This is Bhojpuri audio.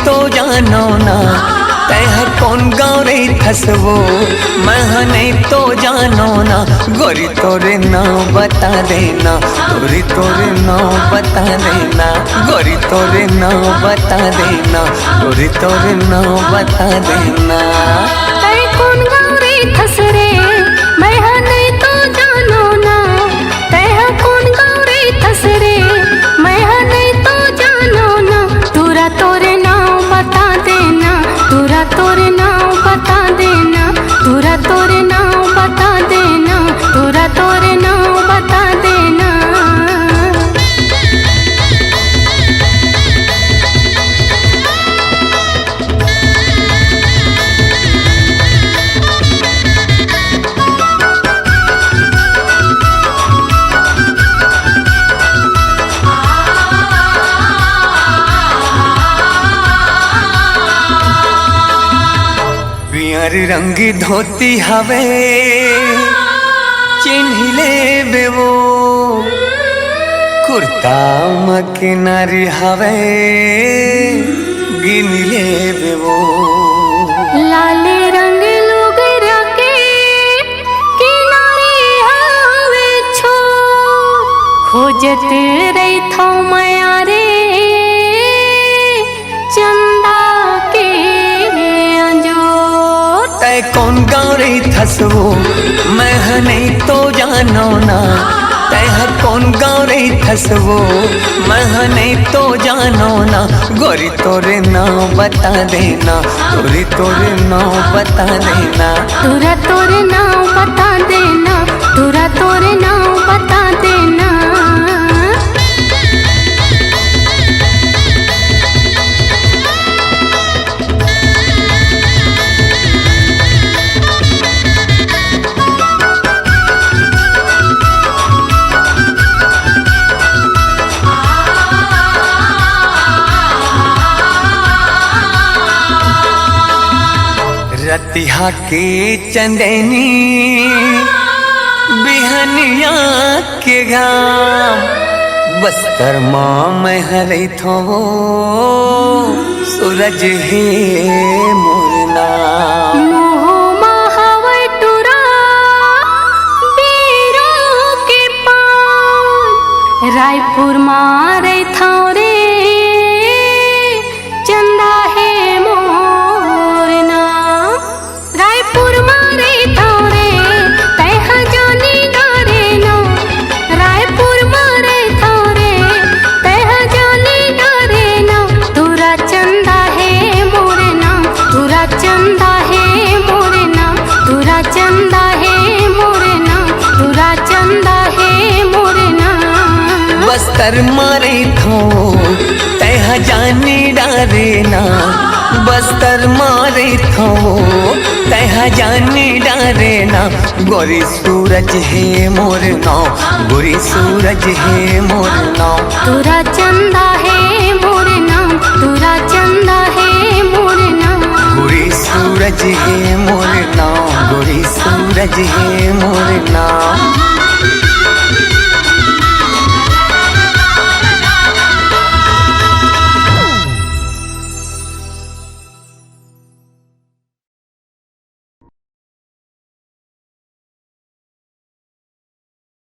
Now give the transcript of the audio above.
तो जानो ना तह कौन गाँव रे थसवो मैं नहीं तो जानो ना गोरी तोरे नाम बता देना गोरी तोरे नाम बता देना गोरी तोरे नाम बता देना गोरी तोरे नाम बता देना तय कौन गाँव रे थस रे मैं नहीं तो जानो ना तय कौन गाँव रे थस रे मैं नहीं तो जानो ना तोरा तोरे नाम बता देना तोरा तोरे नाम बता देना तोरा तोरे नाम बता देना तोरा तोरे नाम बता देना पियर रंगी धोती हवे चिन्हिले बेवो कुर्ता मकिनारी हवे गिनले बेवो लाले रंग लोग रखे किनारे हवे छो खोजत रही थो माया रे चंदा के अंजोर तय कौन गाँव रे थसवो मैं नहीं तो जानो ना तय कौन गाँव रे थसवो मैं नहीं तो जानो ना गोरी तोरे नाम बता देना गोरी तोरे नाम बता देना तोरा तोरे नाम बता देना तोरा तोरे नाम बता देना रतिहा के चंदनी बिहनिया के घाम बस्तर माँ मैं हरे थो सूरज है मोरना मोह महावै टुरा बीरों के पान रायपुर मारे था रे चंदा है मोरना रायपुर मारे था रे तह जानी गारे ना रायपुर मारे था रे तह जानी गारे ना तोरा चंदा है मोरना तोरा चंदा है मोरना तोरा चंदा है मोरना तोरा चंदा है मोरना बस्तर मारे थो तह जानी डारे ना बस्तर मारे थो तह जानी डारे ना गोरी सूरज है मोर नाव गोरी सूरज है मोर नाव तोरा चंदा है मोरना तोरा चंदा है मोरना गोरी सूरज है मोर नाव गोरी सूरज है मोर नाव